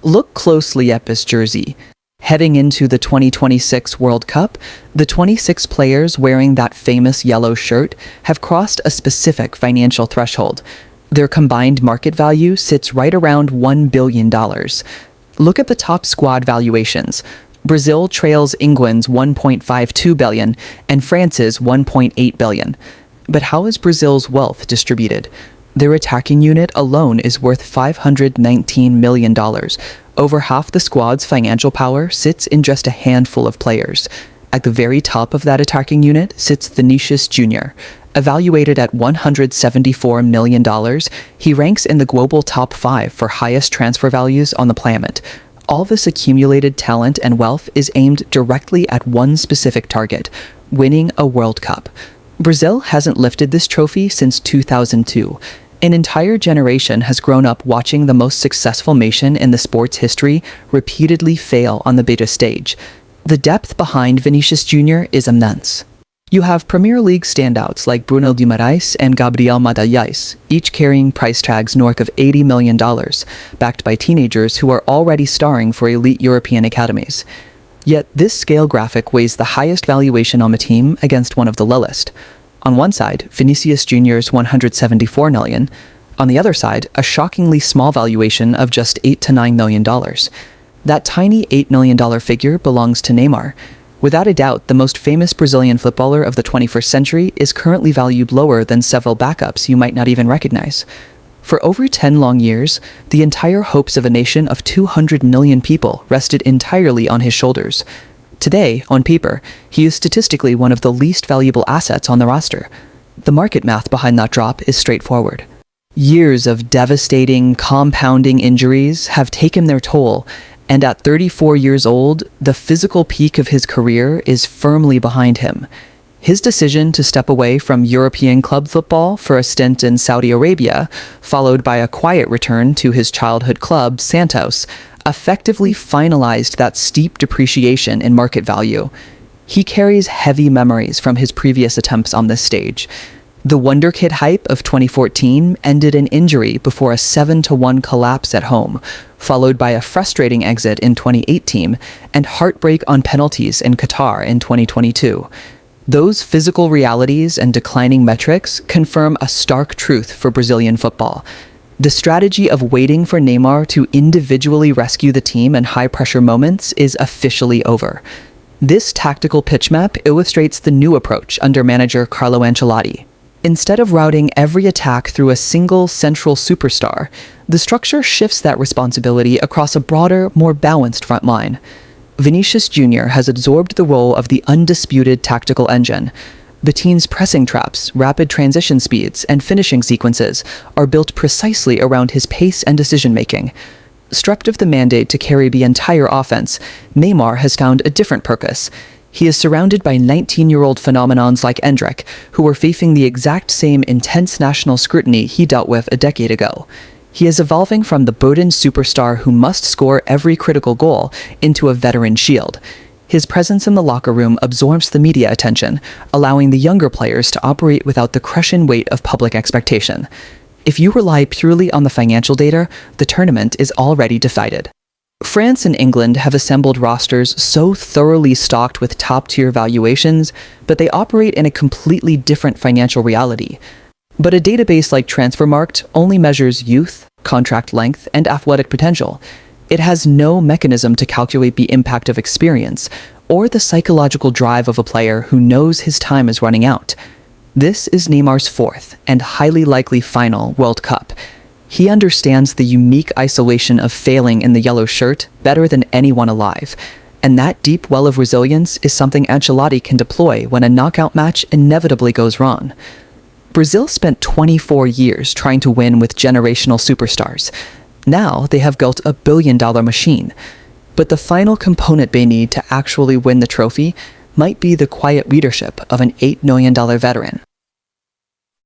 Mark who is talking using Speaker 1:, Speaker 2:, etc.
Speaker 1: Look closely at this jersey. Heading into the 2026 World Cup, the 26 players wearing that famous yellow shirt have crossed a specific financial threshold. Their combined market value sits right around $1 billion. Look at the top squad valuations. Brazil trails England's $1.52 billion and France's $1.8 billion. But how is Brazil's wealth distributed? Their attacking unit alone is worth $519 million. Over half the squad's financial power sits in just a handful of players. At the very top of that attacking unit sits Vinicius Jr. Evaluated at $174 million, he ranks in the global top 5 for highest transfer values on the planet. All this accumulated talent and wealth is aimed directly at one specific target: winning a World Cup. Brazil hasn't lifted this trophy since 2002. An entire generation has grown up watching the most successful nation in the sport's history repeatedly fail on the biggest stage. The depth behind Vinicius Jr. is immense. You have Premier League standouts like Bruno Guimaraes and Gabriel Magalhães, each carrying price tags north of $80 million, backed by teenagers who are already starring for elite European academies. Yet this scale graphic weighs the highest valuation on the team against one of the lowest. On one side, Vinicius Jr.'s $174 million. On the other side, a shockingly small valuation of just $8 to $9 million. That tiny $8 million figure belongs to Neymar. Without a doubt, the most famous Brazilian footballer of the 21st century is currently valued lower than several backups you might not even recognize. For over 10 long years, the entire hopes of a nation of 200 million people rested entirely on his shoulders. Today, on paper, he is statistically one of the least valuable assets on the roster. The market math behind that drop is straightforward. Years of devastating, compounding injuries have taken their toll, and at 34 years old, the physical peak of his career is firmly behind him. His decision to step away from European club football for a stint in Saudi Arabia, followed by a quiet return to his childhood club, Santos, effectively finalized that steep depreciation in market value. He carries heavy memories from his previous attempts on this stage. The Wonder Kid hype of 2014 ended in injury before a 7-1 collapse at home, followed by a frustrating exit in 2018 and heartbreak on penalties in Qatar in 2022. Those physical realities and declining metrics confirm a stark truth for Brazilian football. The strategy of waiting for Neymar to individually rescue the team in high-pressure moments is officially over. This tactical pitch map illustrates the new approach under manager Carlo Ancelotti. Instead of routing every attack through a single central superstar, the structure shifts that responsibility across a broader, more balanced front line. Vinicius Jr. has absorbed the role of the undisputed tactical engine. The team's pressing traps, rapid transition speeds, and finishing sequences are built precisely around his pace and decision-making. Stripped of the mandate to carry the entire offense, Neymar has found a different purpose. He is surrounded by 19-year-old phenomenons like Endrick, who are facing the exact same intense national scrutiny he dealt with a decade ago. He is evolving from the burdened superstar who must score every critical goal into a veteran shield. His presence in the locker room absorbs the media attention, allowing the younger players to operate without the crushing weight of public expectation. If you rely purely on the financial data, the tournament is already decided. France and England have assembled rosters so thoroughly stocked with top-tier valuations, but they operate in a completely different financial reality. But a database like Transfermarkt only measures youth, contract length, and athletic potential. It has no mechanism to calculate the impact of experience, or the psychological drive of a player who knows his time is running out. This is Neymar's fourth, and highly likely final, World Cup. He understands the unique isolation of failing in the yellow shirt better than anyone alive, and that deep well of resilience is something Ancelotti can deploy when a knockout match inevitably goes wrong. Brazil spent 24 years trying to win with generational superstars. Now they have built a billion-dollar machine. But the final component they need to actually win the trophy might be the quiet leadership of an $8 million veteran.